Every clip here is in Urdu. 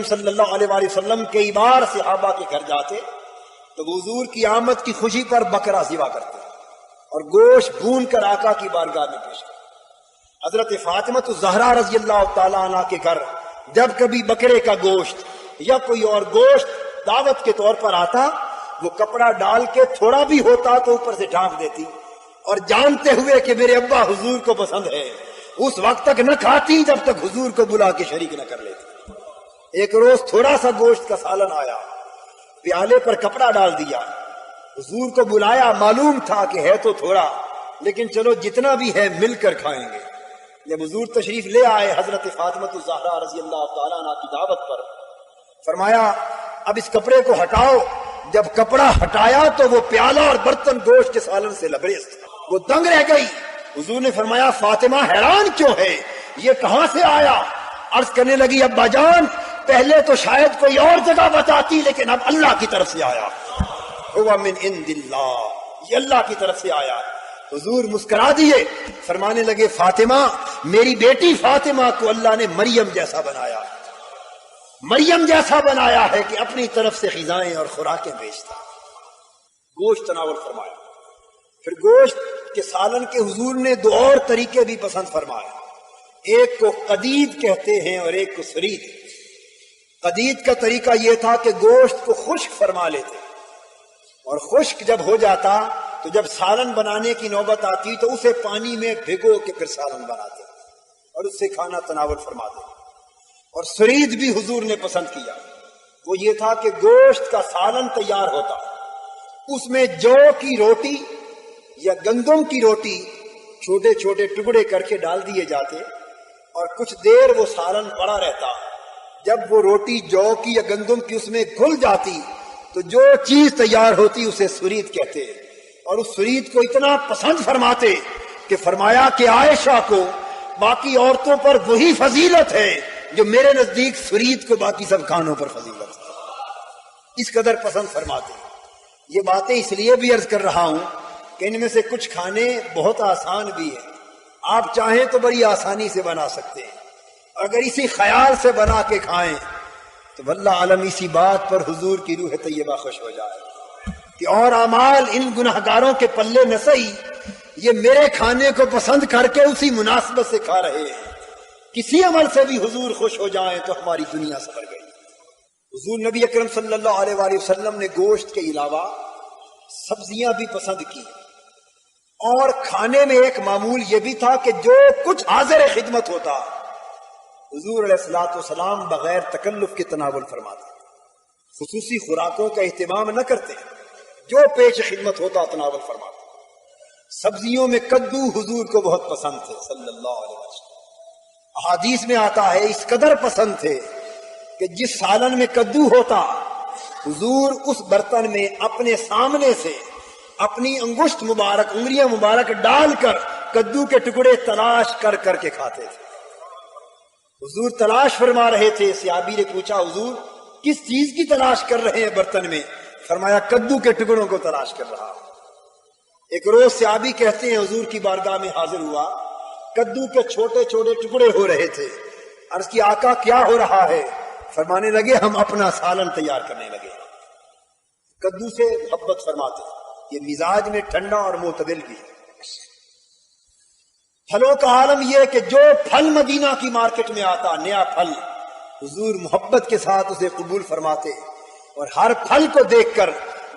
صلی اللہ علیہ وآلہ وسلم کئی بار صحابہ کے گھر جاتے تو حضور کی آمد کی خوشی پر بکرا ذبح کرتے اور گوشت بھون کر آقا کی بارگاہ میں پیش کرتے۔ حضرت فاطمہ الزہرا رضی اللہ تعالی عنہ کے گھر جب کبھی بکرے کا گوشت یا کوئی اور گوشت دعوت کے طور پر آتا، وہ کپڑا ڈال کے تھوڑا بھی ہوتا تو اوپر سے ڈھانپ دیتی، اور جانتے ہوئے کہ میرے ابا حضور کو پسند ہے اس وقت تک نہ کھاتی جب تک حضور کو بلا کے شریک نہ کر لیتی۔ ایک روز تھوڑا سا گوشت کا سالن آیا، پیالے پر کپڑا ڈال دیا، حضور کو بلایا، معلوم تھا کہ ہے تو تھوڑا لیکن چلو جتنا بھی ہے مل کر کھائیں گے۔ جب حضور تشریف لے آئے حضرت فاطمہ الزہرا رضی اللہ تعالیٰ عنہ کی دعوت پر، فرمایا اب اس کپڑے کو ہٹاؤ۔ جب کپڑا ہٹایا تو وہ پیالہ اور برتن گوشت کے سالن سے لبریز تھا، وہ دنگ رہ گئی۔ حضور نے فرمایا فاطمہ حیران کیوں ہے، یہ کہاں سے آیا؟ عرض کرنے لگی ابا جان پہلے تو شاید کوئی اور جگہ بتاتی لیکن اب اللہ کی طرف سے آیا، ہوا من عند اللہ، یہ اللہ کی طرف سے آیا۔ حضور مسکرا دیے، فرمانے لگے فاطمہ میری بیٹی فاطمہ کو اللہ نے مریم جیسا بنایا، مریم جیسا بنایا ہے کہ اپنی طرف سے غذائیں اور خوراکیں بیچتا۔ گوشت تناول فرمایا، پھر گوشت کے سالن کے حضور نے دو اور طریقے بھی پسند فرمائے، ایک کو قدید کہتے ہیں اور ایک کو سرید۔ قدید کا طریقہ یہ تھا کہ گوشت کو خشک فرما لیتے، اور خشک جب ہو جاتا تو جب سالن بنانے کی نوبت آتی تو اسے پانی میں بھگو کے پھر سالن بناتے اور اس سے کھانا تناول فرماتے۔ اور سرید بھی حضور نے پسند کیا، وہ یہ تھا کہ گوشت کا سالن تیار ہوتا، اس میں جو کی روٹی یا گندم کی روٹی چھوٹے چھوٹے ٹکڑے کر کے ڈال دیے جاتے اور کچھ دیر وہ سالن پڑا رہتا۔ جب وہ روٹی جو کی یا گندم کی اس میں گھل جاتی تو جو چیز تیار ہوتی اسے سرید کہتے، اور اس سرید کو اتنا پسند فرماتے کہ فرمایا کہ عائشہ کو باقی عورتوں پر وہی فضیلت ہے جو میرے نزدیک سرید کو باقی سب کھانوں پر فضیلت ہے، اس قدر پسند فرماتے۔ یہ باتیں اس لیے بھی عرض کر رہا ہوں کہ ان میں سے کچھ کھانے بہت آسان بھی ہیں، آپ چاہیں تو بڑی آسانی سے بنا سکتے ہیں، اگر اسی خیال سے بنا کے کھائیں تو واللہ عالم اسی بات پر حضور کی روح طیبہ خوش ہو جائے کہ اور اعمال ان گناہگاروں کے پلے نہ سہی، یہ میرے کھانے کو پسند کر کے اسی مناسبت سے کھا رہے ہیں، کسی عمل سے بھی حضور خوش ہو جائیں تو ہماری دنیا سنور گئی۔ حضور نبی اکرم صلی اللہ علیہ وآلہ وسلم نے گوشت کے علاوہ سبزیاں بھی پسند کی، اور کھانے میں ایک معمول یہ بھی تھا کہ جو کچھ حاضر خدمت ہوتا حضور علیہ الصلوۃ والسلام بغیر تکلف کے تناول فرماتے، خصوصی خوراکوں کا اہتمام نہ کرتے، جو پیش خدمت ہوتا تناول فرماتے۔ سبزیوں میں کدو حضور کو بہت پسند تھے صلی اللہ علیہ وسلم، احادیث میں آتا ہے اس قدر پسند تھے کہ جس سالن میں کدو ہوتا حضور اس برتن میں اپنے سامنے سے اپنی انگشت مبارک انگلیاں مبارک ڈال کر کدو کے ٹکڑے تلاش کر کر کے کھاتے تھے۔ حضور تلاش فرما رہے تھے، صحابی نے پوچھا حضور کس چیز کی تلاش کر رہے ہیں برتن میں؟ فرمایا کدو کے ٹکڑوں کو تلاش کر رہا۔ ایک روز صحابی کہتے ہیں حضور کی بارگاہ میں حاضر ہوا، کدو کے چھوٹے چھوٹے ٹکڑے ہو رہے تھے، عرض کی آقا کیا ہو رہا ہے؟ فرمانے لگے ہم اپنا سالن تیار کرنے لگے۔ کدو سے محبت فرماتے، یہ مزاج میں ٹھنڈا اور معتدل بھی ہے۔ پھلوں کا عالم یہ کہ جو پھل مدینہ کی مارکیٹ میں آتا نیا پھل حضور محبت کے ساتھ اسے قبول فرماتے، اور ہر پھل کو دیکھ کر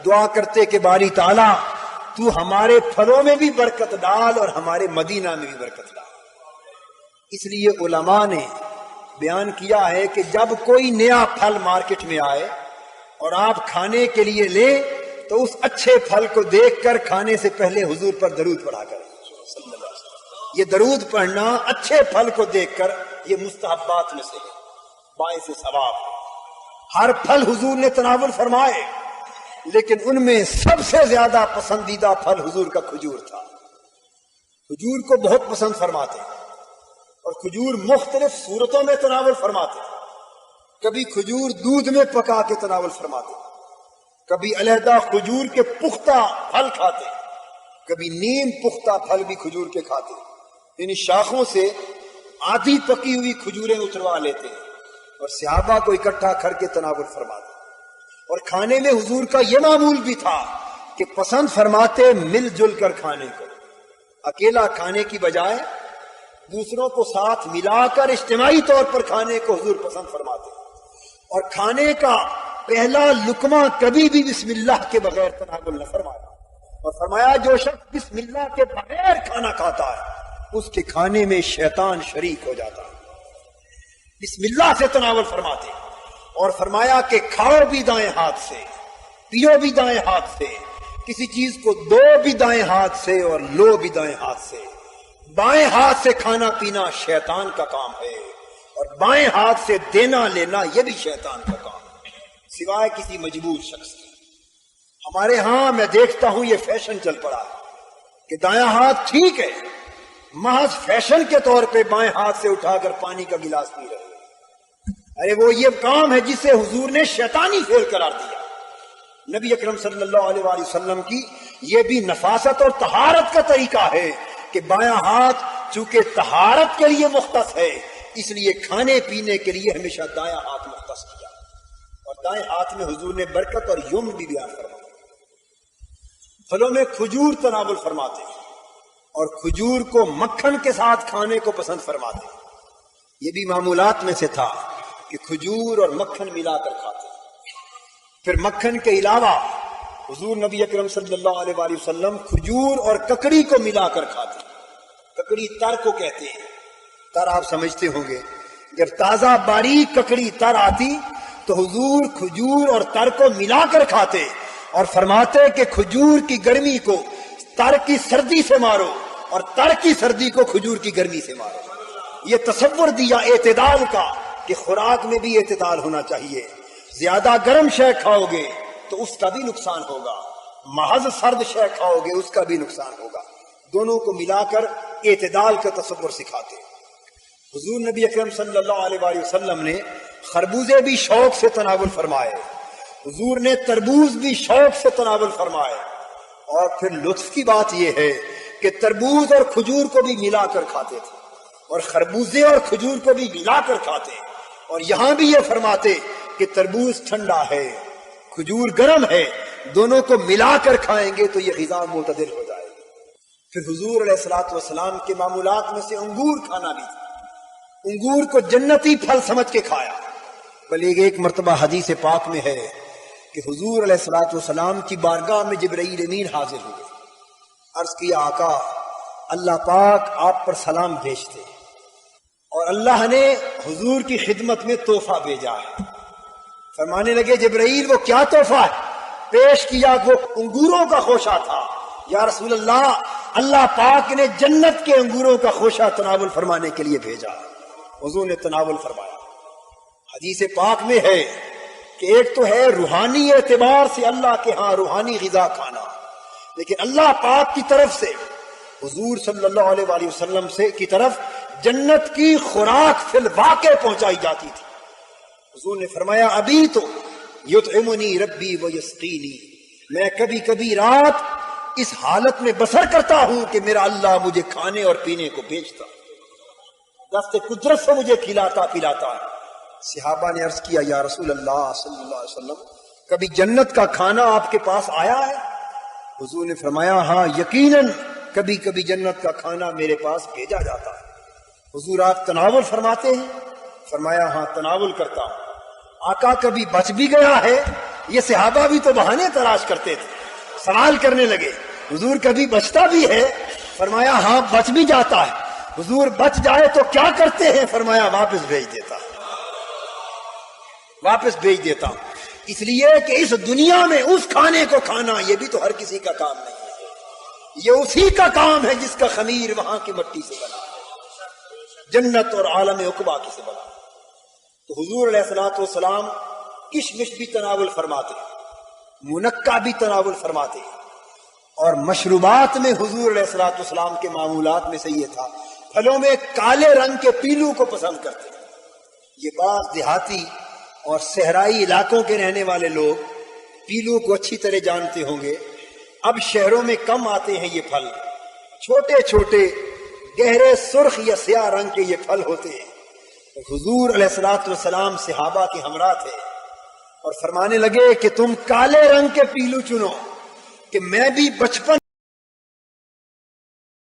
دعا کرتے کہ باری تعالیٰ تو ہمارے پھلوں میں بھی برکت ڈال اور ہمارے مدینہ میں بھی برکت ڈال۔ اس لیے علماء نے بیان کیا ہے کہ جب کوئی نیا پھل مارکیٹ میں آئے اور آپ کھانے کے لیے لیں تو اس اچھے پھل کو دیکھ کر کھانے سے پہلے حضور پر درود پڑھا کریں۔ یہ درود پڑھنا اچھے پھل کو دیکھ کر یہ مستحبات میں سے ہے، باعث ثواب ہے۔ ہر پھل حضور نے تناول فرمائے، لیکن ان میں سب سے زیادہ پسندیدہ پھل حضور کا کھجور تھا۔ کھجور کو بہت پسند فرماتے، اور کھجور مختلف صورتوں میں تناول فرماتے، کبھی کھجور دودھ میں پکا کے تناول فرماتے، کبھی علیحدہ کھجور کے پختہ پھل کھاتے، کبھی نیم پختہ پھل بھی کھجور کے کھاتے، یعنی شاخوں سے آدھی پکی ہوئی کھجوریں اتروا لیتے اور صحابہ کو اکٹھا کر کے تناول فرماتے. اور کھانے میں حضور کا یہ معمول بھی تھا کہ پسند فرماتے مل جل کر کھانے کو. اکیلا کھانے کی بجائے دوسروں کو ساتھ ملا کر اجتماعی طور پر کھانے کو حضور پسند فرماتے. اور کھانے کا پہلا لقمہ کبھی بھی بسم اللہ کے بغیر تناول نہ فرمایا. اور فرمایا جو شخص بسم اللہ کے بغیر کھانا کھاتا ہے اس کے کھانے میں شیطان شریک ہو جاتا ہے. بسم اللہ سے تناول فرماتے. اور فرمایا کہ کھاؤ بھی دائیں ہاتھ سے، پیو بھی دائیں ہاتھ سے، کسی چیز کو دو بھی دائیں ہاتھ سے اور لو بھی دائیں ہاتھ سے. بائیں ہاتھ سے کھانا پینا شیطان کا کام ہے، اور بائیں ہاتھ سے دینا لینا یہ بھی شیطان کا کام ہے، سوائے کسی مجبور شخص کے. ہمارے ہاں میں دیکھتا ہوں یہ فیشن چل پڑا ہے کہ دایاں ہاتھ ٹھیک ہے، محض فیشن کے طور پہ بائیں ہاتھ سے اٹھا کر پانی کا گلاس پی رہے. ارے وہ یہ کام ہے جسے حضور نے شیطانی فعل قرار دیا. نبی اکرم صلی اللہ علیہ وآلہ وسلم کی یہ بھی نفاست اور طہارت کا طریقہ ہے کہ بایاں ہاتھ چونکہ طہارت کے لیے مختص ہے اس لیے کھانے پینے کے لیے ہمیشہ دایاں ہاتھ مختص کیا. اور دائیں ہاتھ میں حضور نے برکت اور یمن بھی بیان فرمایا. پھلوں میں کھجور تناول فرماتے اور کھجور کو مکھن کے ساتھ کھانے کو پسند فرماتے. یہ بھی معمولات میں سے تھا کہ کھجور اور مکھن ملا کر کھاتے. پھر مکھن کے علاوہ حضور نبی اکرم صلی اللہ علیہ وآلہ وسلم کھجور اور ککڑی کو ملا کر کھاتے. ککڑی تر کو کہتے ہیں. تر آپ سمجھتے ہوں گے جب تازہ باریک ککڑی تر آتی تو حضور کھجور اور تر کو ملا کر کھاتے اور فرماتے کہ کھجور کی گرمی کو تر کی سردی سے مارو اور تر کی سردی کو کھجور کی گرمی سے مارو. یہ تصور دیا اعتدال کا کہ خوراک میں بھی اعتدال ہونا چاہیے. زیادہ گرم شے کھاؤ گے تو اس کا بھی نقصان ہوگا، محض سرد شے کھاؤ گے اس کا بھی نقصان ہوگا. دونوں کو ملا کر اعتدال کا تصور سکھاتے. حضور نبی اکرم صلی اللہ علیہ وآلہ وسلم نے خربوزے بھی شوق سے تناول فرمائے. حضور نے تربوز بھی شوق سے تناول فرمائے. اور پھر لطف کی بات یہ ہے کہ تربوز اور کھجور کو بھی ملا کر کھاتے تھے اور خربوزے اور کھجور کو بھی ملا کر کھاتے. اور یہاں بھی یہ فرماتے کہ تربوز ٹھنڈا ہے، کھجور گرم ہے، دونوں کو ملا کر کھائیں گے تو یہ غذا معتدل ہو جائے گی. پھر حضور علیہ الصلوۃ والسلام کے معمولات میں سے انگور کھانا بھی تھا. انگور کو جنتی پھل سمجھ کے کھایا. بلکہ ایک مرتبہ حدیث پاک میں ہے کہ حضور علیہ الصلوۃ والسلام کی بارگاہ میں جبرائیل امین حاضر ہوئے. عرض کیا آقا اللہ پاک آپ پر سلام بھیجتے اور اللہ نے حضور کی خدمت میں تحفہ بھیجا ہے. فرمانے لگے جبرائیل وہ کیا تحفہ ہے؟ پیش کیا وہ انگوروں کا خوشہ تھا. یا رسول اللہ اللہ پاک نے جنت کے انگوروں کا خوشہ تناول فرمانے کے لیے بھیجا. حضور نے تناول فرمایا. حدیث پاک میں ہے کہ ایک تو ہے روحانی اعتبار سے اللہ کے ہاں روحانی غذا کھانا، لیکن اللہ پاک کی طرف سے حضور صلی اللہ علیہ وآلہ وسلم سے کی طرف جنت کی خوراک فی الواقع پہنچائی جاتی تھی. حضور نے فرمایا ابھی تو یطعمنی ربی ویسقینی، میں کبھی کبھی رات اس حالت میں بسر کرتا ہوں کہ میرا اللہ مجھے کھانے اور پینے کو بھیجتا، دست قدرت سے مجھے کھلاتا پلاتا ہے. صحابہ نے عرض کیا یا رسول اللہ صلی اللہ علیہ وسلم کبھی جنت کا کھانا آپ کے پاس آیا ہے؟ حضور نے فرمایا ہاں یقیناً کبھی کبھی جنت کا کھانا میرے پاس بھیجا جاتا ہے. حضور آپ تناول فرماتے ہیں؟ فرمایا ہاں تناول کرتا ہوں. آقا کبھی بچ بھی گیا ہے؟ یہ صحابہ بھی تو بہانے تلاش کرتے تھے، سوال کرنے لگے حضور کبھی بچتا بھی ہے؟ فرمایا ہاں بچ بھی جاتا ہے. حضور بچ جائے تو کیا کرتے ہیں؟ فرمایا واپس بھیج دیتا ہوں، واپس بھیج دیتا ہوں. اس لیے کہ اس دنیا میں اس کھانے کو کھانا یہ بھی تو ہر کسی کا کام نہیں ہے، یہ اسی کا کام ہے جس کا خمیر وہاں کی مٹی سے بنا ہے، جنت اور عالم عقبہ کی سے بنا ہے. تو حضور علیہ الصلوۃ والسلام کشمش بھی تناول فرماتے، منقع بھی تناول فرماتے. اور مشروبات میں حضور علیہ الصلوۃ والسلام کے معمولات میں سے یہ تھا پھلوں میں کالے رنگ کے پیلو کو پسند کرتے. یہ بعض دیہاتی اور صحرائی علاقوں کے رہنے والے لوگ پیلو کو اچھی طرح جانتے ہوں گے. اب شہروں میں کم آتے ہیں یہ پھل، چھوٹے چھوٹے گہرے سرخ یا سیاہ رنگ کے یہ پھل ہوتے ہیں. حضور علیہ الصلوۃ والسلام صحابہ کے ہمراہ تھے اور فرمانے لگے کہ تم کالے رنگ کے پیلو چنو کہ میں بھی بچپن